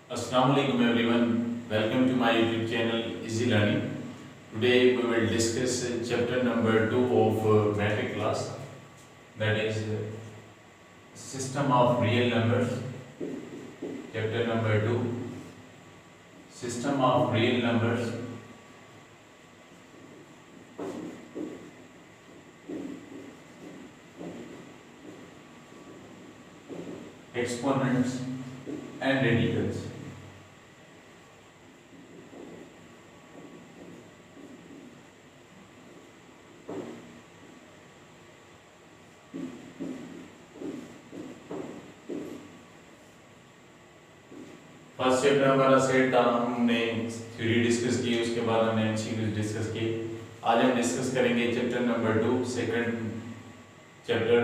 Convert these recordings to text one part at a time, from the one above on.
Assalamualaikum everyone. Welcome to my YouTube channel Easy Learning. Today we will discuss chapter number 2 of matric class, that is system of real numbers. Chapter number 2, system of real numbers. Exponents and radicals. First chapter हमारा set था, हमने theory discuss की, उसके बाद हमने MCQs discuss किए। आज हम डिस्कस करेंगे chapter number 2, second chapter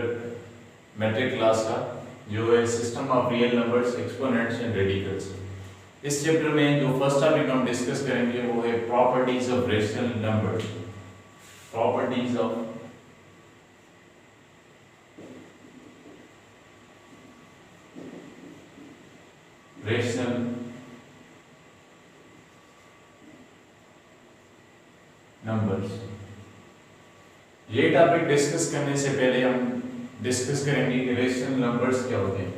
matric class का, जो है system of real numbers, exponents and radicals. इस चैप्टर में जो फर्स्ट टॉपिक हम डिस्कस करेंगे वो है properties of rational numbers. Properties of rational numbers. ये टॉपिक डिस्कस करने से पहले हम डिस्कस करेंगे कि रेशनल नंबर्स क्या होते हैं।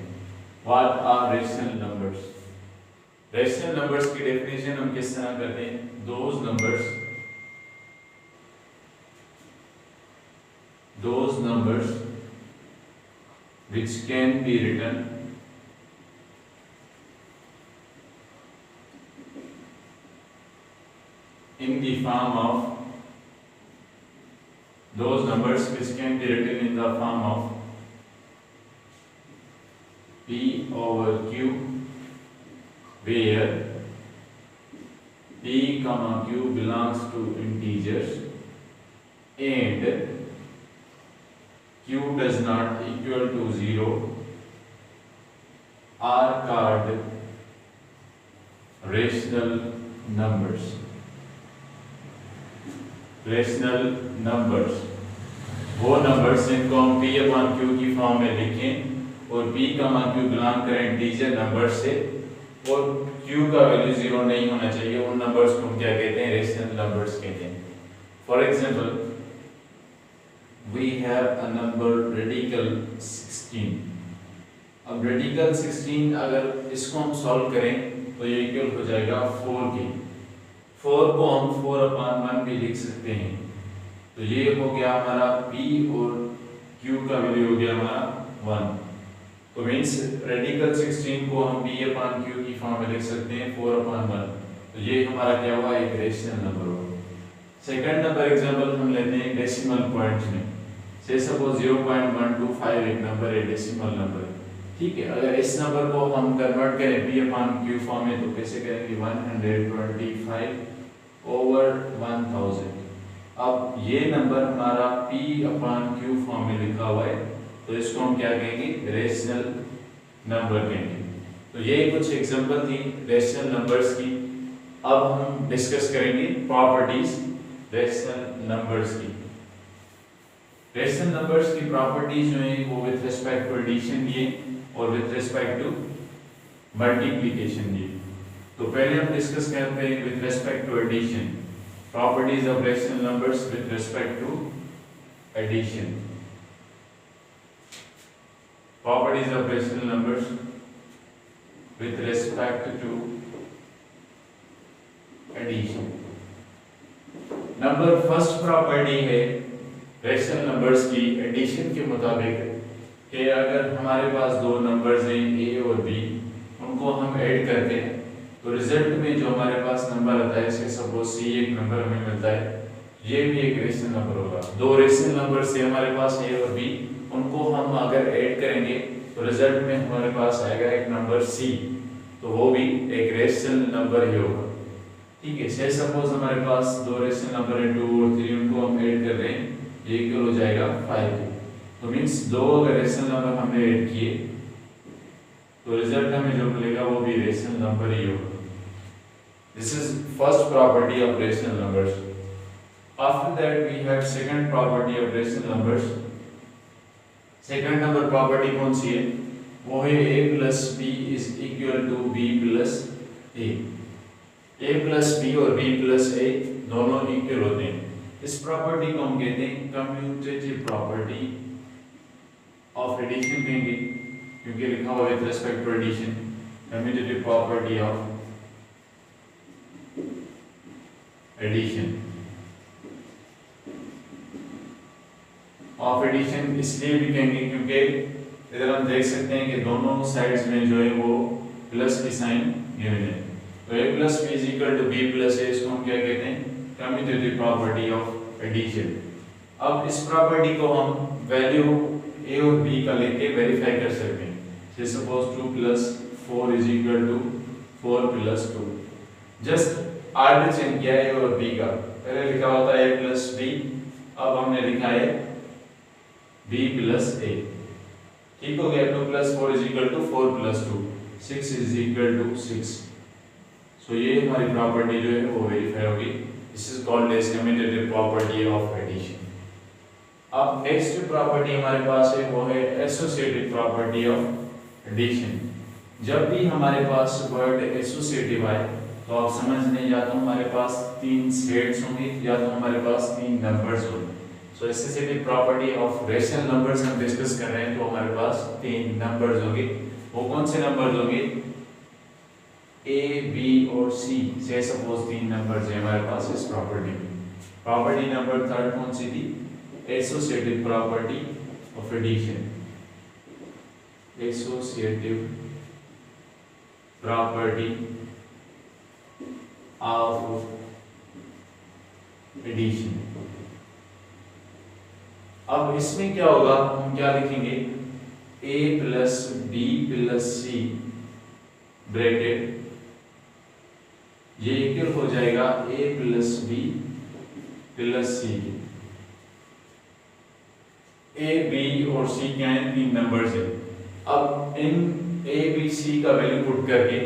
What are rational numbers? Rational numbers की डेफिनेशन हम किस तरह करते हैं? Those numbers which can be written in the form of P over Q, where P comma Q belongs to integers and Q does not equal to 0, are called rational numbers. Rational numbers वो numbers जिनको हम P upon Q की form में लिखें और P कमा Q belong करें integer number से और Q का वैल्यू 0 नहीं होना चाहिए, उन नंबर्स को हम क्या कहते हैं? रेशनल नंबर्स कहते हैं। For example, we have a number radical 16। अब रेडिकल 16 अगर इसको हम सॉल्व करें तो ये इक्वल हो जाएगा 4 के। 4 को हम 4 अपॉन 1 भी लिख सकते हैं, तो ये हो गया हमारा P और Q का वैल्यू हो गया हमारा 1। तो मीन्स रेडिकल 16 को हम P अपॉन Q की फॉर्म में लिख सकते हैं 4 अपॉन 1, तो ये हमारा क्या हुआ? एक रेशनल नंबर होगा। सेकंड नंबर एग्जांपल हम लेते हैं डेसिमल पॉइंट्स में। से सपोज 0.125 एक नंबर है, डेसिमल नंबर, ठीक है। अगर इस नंबर को हम कन्वर्ट करें P अपॉन Q फॉर्म में तो कैसे करेंगे? 125 ओवर 1000। अब ये नंबर हमारा P अपॉन Q फॉर्म में लिखा हुआ है, तो इसको हम क्या कहेंगे? रेशनल नंबर कहेंगे। तो ये कुछ एग्जांपल थी रेशनल नंबर्स की। अब हम डिस्कस करेंगे प्रॉपर्टीज रेशनल नंबर्स की। रेशनल नंबर्स की प्रॉपर्टीज जो है वो विद रिस्पेक्ट टू एडिशन दिए और विद रिस्पेक्ट टू मल्टीप्लिकेशन दिए। तो पहले हम डिस्कस करते हैं with respect to addition, properties of rational numbers with respect to addition. Properties of rational numbers with respect to addition. Number first property है rational numbers की एडिशन के मुताबिक कि अगर हमारे पास दो नंबर्स हैं A और B, उनको हम ऐड करते हैं तो रिजल्ट में जो हमारे पास नंबर आता है, जैसे सपोज C एक नंबर हमें मिलता है, ये भी एक रेशनल नंबर होगा। दो रेशनल नंबर से हमारे पास A और B, उनको हम अगर ऐड करेंगे तो रिजल्ट में हमारे पास आएगा एक नंबर C, तो वो भी एक रेशनल नंबर ही होगा, ठीक है। से सपोज हमारे पास दो रेशनल नंबर है 2 और 3, उनको हम ऐड कर रहे हैं, ये इक्वल हो जाएगा 5। तो मीन्स दो अगर रेशनल नंबर हमने ऐड किए तो रिजल्ट हमें जो मिलेगा वो भी रेशनल नंबर ही होगा। This is first property of rational numbers. After that we have second property of rational numbers. Second number property कौन सी है? वो है a plus B is equal to B plus a. a plus b और b plus a दोनों equal होते हैं। इस प्रॉपर्टी को हम कहते हैं कम्यूटेटिव प्रॉपर्टी ऑफ एडिशन कहेंगे, क्योंकि लिखा हुआ है with respect to addition. Commutative property of addition इसलिए भी कहेंगे क्योंकि इधर हम देख सकते हैं कि दोनों साइड्स में जो है वो प्लस की साइन गिवन है। तो a plus B is equal to B plus A, इसको हम क्या कहते हैं? Commutative property of addition. अब इस प्रॉपर्टी को हम वैल्यू a और b का लेके वेरीफाई कर सकते हैं। जैसे suppose 2 plus 4 is equal to 4 plus 2। Just order change किया है a और b का। पहले लिखा होता है a प्लस b, अब हमने लिखा है b प्लस a। ठीक हो गया। 2 plus 4 is equal to 4 plus 2, 6 is equal to 6। So ये हमारी प्रॉपर्टी जो है वो वेरीफाई होगी। This is called as commutative property of addition. अब नेक्स्ट प्रॉपर्टी हमारे पास है वो है एसोसिएटिव प्रॉपर्टी ऑफ एडिशन। जब भी हमारे पास वर्ड एसोसिएटिव आए तो आप समझ लें या तो हमारे पास 3 सेट्स होंगे या तो हमारे पास 3 नंबर्स होंगे। So associative property of rational numbers हम डिस्कस कर रहे हैं, तो हमारे पास 3 नंबर्स होंगे। वो कौन से नंबर्स होंगे? ए, बी और सी से सपोज 3 नंबर्स हैं हमारे पास इस प्रॉपर्टी में। प्रॉपर्टी नंबर 3 कौन सी थी? Associative property of addition. Associative property of addition. अब इसमें क्या होगा, हम क्या लिखेंगे? a plus b plus c bracket, ये इक्वल हो जाएगा a plus b plus c. a, b और c क्या है? 3 नंबर्स है। अब इन a, b, c का वैल्यू पुट करके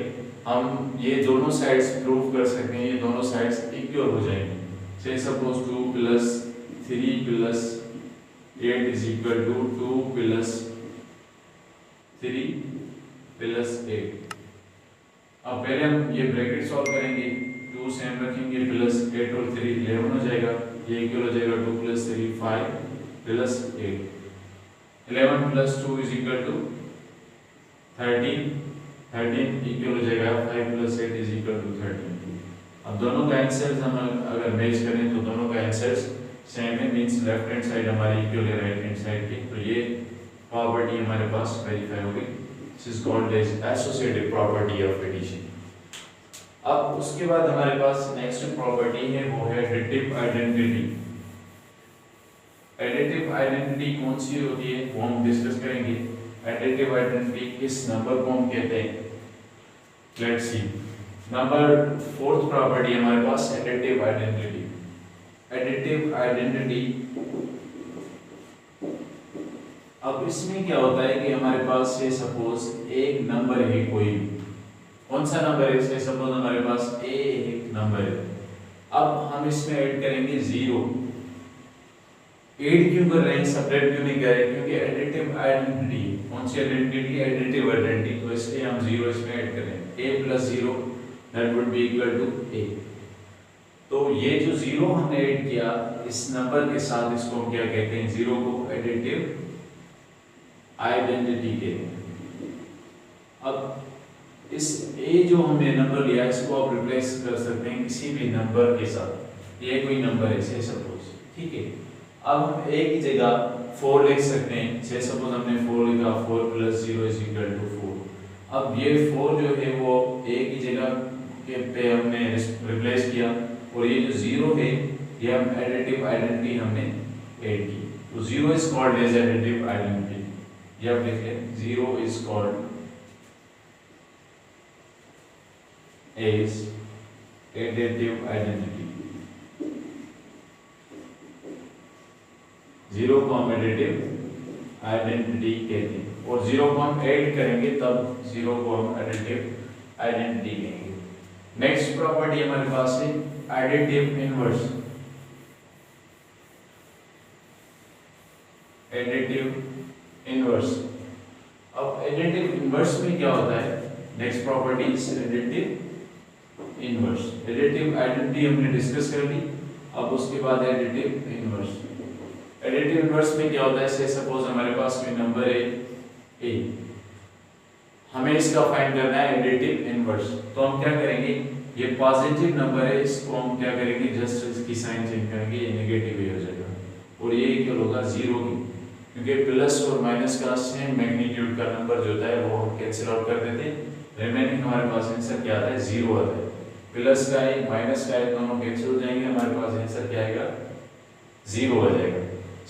हम ये दोनों साइड्स प्रूव कर सकते हैं, ये दोनों साइड्स इक्वल हो जाएंगे। से suppose 2 plus 3 plus 8 is equal to 2 plus 3 plus 8। अब पहले हम ये ब्रैकेट सॉल्व करेंगे, 2 सेम रखेंगे प्लस 8 और 3 11 हो जाएगा। ये इक्वल हो जाएगा 2 plus 3 5 plus 8। 11 plus 2 is equal to 13 equal हो जाएगा 5 प्लस 8 इज इक्वल टू 13। अब दोनों का आंसर हम अगर मैच करें तो दोनों का आंसर सेम है, मींस लेफ्ट हैंड साइड हमारी इक्वल है राइट हैंड साइड की। तो ये प्रॉपर्टी हमारे पास वेरीफाई होगी। This is called as associative property of addition. अब उसके बाद हमारे पास नेक्स्ट प्रॉपर्टी है वो है एडिटिव आइडेंटिटी। एडिटिव आइडेंटिटी कौन सी होती है वो हम डिस्कस करेंगे। एडिटिव आइडेंटिटी किस नंबर को हम कहते हैं? Let's see. Number 4th property हमारे पास एडिटिव आइडेंटिटी। एडिटिव आइडेंटिटी, अब इसमें क्या होता है कि हमारे पास से सपोज एक नंबर है, कोई कौन सा नंबर है? से सपोज हमारे पास ए एक नंबर है। अब हम इसमें ऐड करेंगे 0। ऐड क्यों कर रहे हैं, सेपरेट क्यों नहीं कर रहे? क्योंकि एडिटिव आइडेंटिटी, कौन सी आइडेंटिटी? Additive identity. तो इसलिए हम 0 इसमें ऐड करें। a plus 0 that would be equal to a। तो ये जो 0 हमने ऐड किया इस नंबर के साथ, इसको हम क्या कहते हैं? 0 को एडिटिव आइडेंटिटी कहते हैं। अब इस a जो हमने नंबर लिया इसको आप रिप्लेस कर सकते हैं किसी भी नंबर के साथ। ये कोई नंबर है से सपोज, ठीक है। अब हम a की जगह 4 लिख सकते हैं। से सपोज हमने 4 लिखा, 4 प्लस 0 इज इक्वल टू 4। अब ये 4 जो है वो a की जगह के पे हमने रिप्लेस किया, और ये जो 0 है ये हम एडिटिव आइडेंटिटी हमने ऐड की। तो 0 is called as additive identity. ये आप लिख लें, 0 is called as additive identity. 0 को हम एडिटिव आइडेंटिटी कहते हैं, और 0 को हम ऐड करेंगे तब 0 को हम एडिटिव आइडेंटिटी कहेंगे। नेक्स्ट प्रॉपर्टी हमारे पास है एडिटिव इनवर्स। एडिटिव इनवर्स, अब एडिटिव इनवर्स में क्या होता है, next property is additive inverse. Additive identity हमने डिस्कस कर ली, अब उसके बाद एडिटिव इनवर्स। एडिटिव इनवर्स में क्या होता है, से सपोज हमारे पास कोई नंबर है ए, हमें इसका फाइंड करना है एडिटिव इनवर्स। तो हम क्या करेंगे, ये पॉजिटिव नंबर है, इसको हम क्या करेंगे, जस्ट इसकी साइन चेंज करेंगे, ये नेगेटिव ही हो जाएगा और ये क्या होगा, जीरो की, क्योंकि प्लस और माइनस का सेम मैग्नीट्यूड का नंबर जो होता है वो हम कैंसिल आउट कर देते हैं, रिमेनिंग हमारे पास आंसर क्या आता है, जीरो आता है। प्लस का है माइनस का है दोनों कैंसिल हो जाएंगे, हमारे पास आंसर क्या आएगा, जीरो आ जाएगा।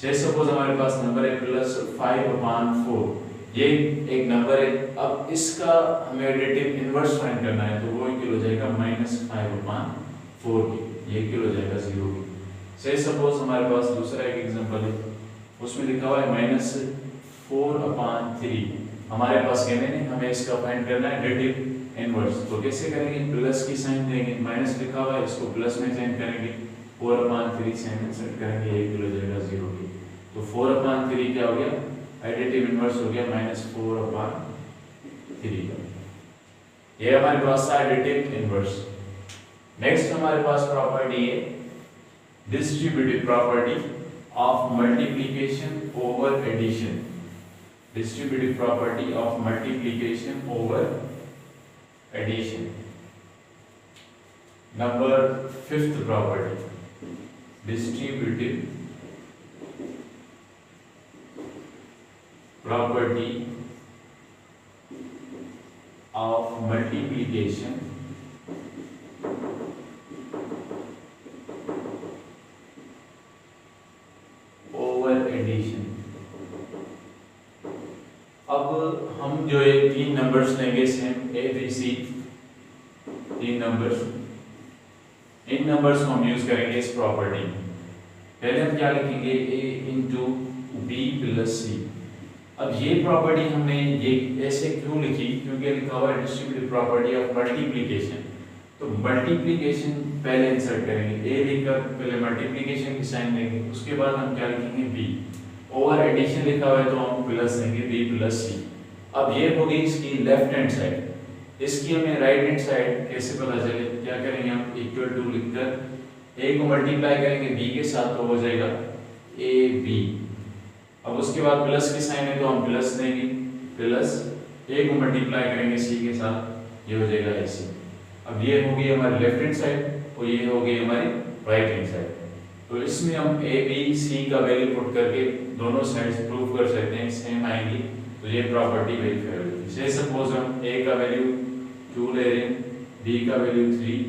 से सपोज हमारे पास नंबर है प्लस 5/4, ये एक नंबर है, अब इसका हमें एडिटिव इनवर्स फाइंड करना है, तो वो इक्वल हो जाएगा -5/4 की, ये इक्वल हो जाएगा 0 की। से सपोज हमारे पास दूसरा एक एग्जांपल है, उसमें लिखा हुआ है -4/3, हमारे पास कहने नहीं, हमें इसका फाइंड करना है एडिटिव इनवर्स। तो कैसे करेंगे, प्लस की साइन देंगे, माइनस लिखा हुआ है इसको प्लस में चेंज करेंगे, 4/3 साइन इंसर्ट करेंगे, ये इक्वल हो जाएगा 0 की। तो 4/3 क्या हो गया, एडिटिव इनवर्स हो गया -4/3 का। ये हमारे पास था एडिटिव इनवर्स। नेक्स्ट हमारे पास प्रॉपर्टी है distributive property of multiplication over addition. Distributive property of multiplication over addition. Number 5th property, distributive property of multiplication over addition। अब हम जो है 3 नंबर्स लेंगे same a b c, 3 numbers, इन numbers को हम यूज करेंगे इस प्रॉपर्टी में। पहले हम क्या लिखेंगे, a इंटू बी प्लस सी। अब ये प्रॉपर्टी हमने ये ऐसे क्यों लिखी, क्योंकि लिखा हुआ है डिस्ट्रीब्यूटिव प्रॉपर्टी ऑफ मल्टीप्लिकेशन। तो मल्टीप्लिकेशन पहले इंसर्ट करेंगे, ए लिखकर पहले मल्टीप्लिकेशन की साइन देंगे, उसके बाद हम क्या लिखेंगे, बी। ओवर एडिशन लिखा हुआ है तो हम प्लस देंगे, बी प्लस सी। अब ये होगी इसकी लेफ्ट हैंड साइड, इसकी हमें राइट हैंड साइड कैसे पता चले, क्या करेंगे हम, इक्वल टू लिखकर ए को मल्टीप्लाई करेंगे बी के साथ, तो हो जाएगा ए बी। अब उसके बाद प्लस की साइन है तो हम प्लस देंगे, प्लस ए को मल्टीप्लाई करेंगे सी के साथ, ये हो जाएगा ए सी। अब ये होगी हमारी लेफ्ट हैंड साइड और ये होगी हमारी राइट हैंड साइड। तो इसमें हम ए बी सी का वैल्यू पुट करके दोनों साइड्स प्रूव कर सकते हैं सेम आएंगी, तो ये प्रॉपर्टी वेरीफाई होगी। से सपोज हम ए का वैल्यू 2 ले रहे हैं, बी का वैल्यू 3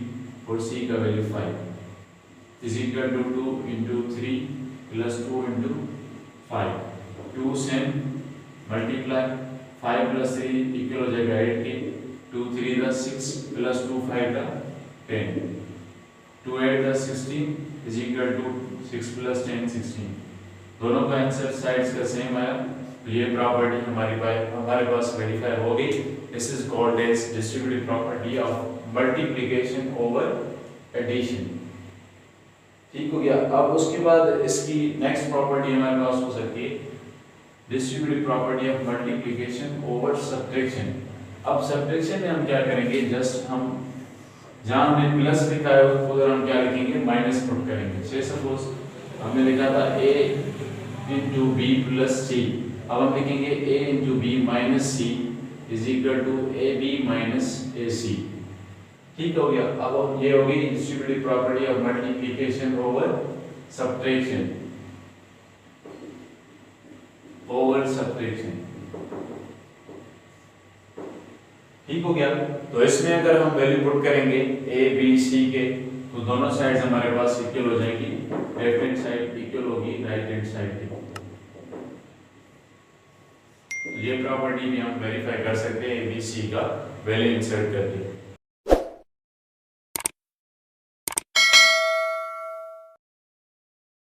और सी का value 5 is equal to 2 × 3 plus 2 × 5, 2 same multiply 5 + 3 equal हो जाएगा 8 के, 2 3 = 6 प्लस 2 5 का 10, 2 8 = 16 इज इक्वल टू 6 + 10 16। दोनों का आंसर साइड्स का सेम आया, तो ये प्रॉपर्टी हमारे पास वेरीफाई हो गई। This is called as distributive property of multiplication over addition. ठीक हो गया। अब उसके बाद इसकी नेक्स्ट प्रॉपर्टी हमारे पास हो सकती है distributive property of multiplication over subtraction. अब सब्ट्रैक्शन में हम क्या करेंगे, जस्ट हम जहां हमने प्लस लिखा है उधर हम क्या लिखेंगे, माइनस पुट करेंगे। से सपोज हमने लिखा था a × b + c, अब हम लिखेंगे a × b - c is equal to ab - ac। ठीक हो गया। अब ये होगी distributive property of multiplication over subtraction, over subtraction. ठीक हो गया। तो इसमें अगर हम वैल्यू पुट करेंगे a b c के, तो दोनों साइड्स हमारे पास इक्वल हो जाएगी, लेफ्ट हैंड साइड इक्वल होगी राइट हैंड साइड की। ये प्रॉपर्टी भी हम वेरीफाई कर सकते हैं a b c का वैल्यू इंसर्ट करके।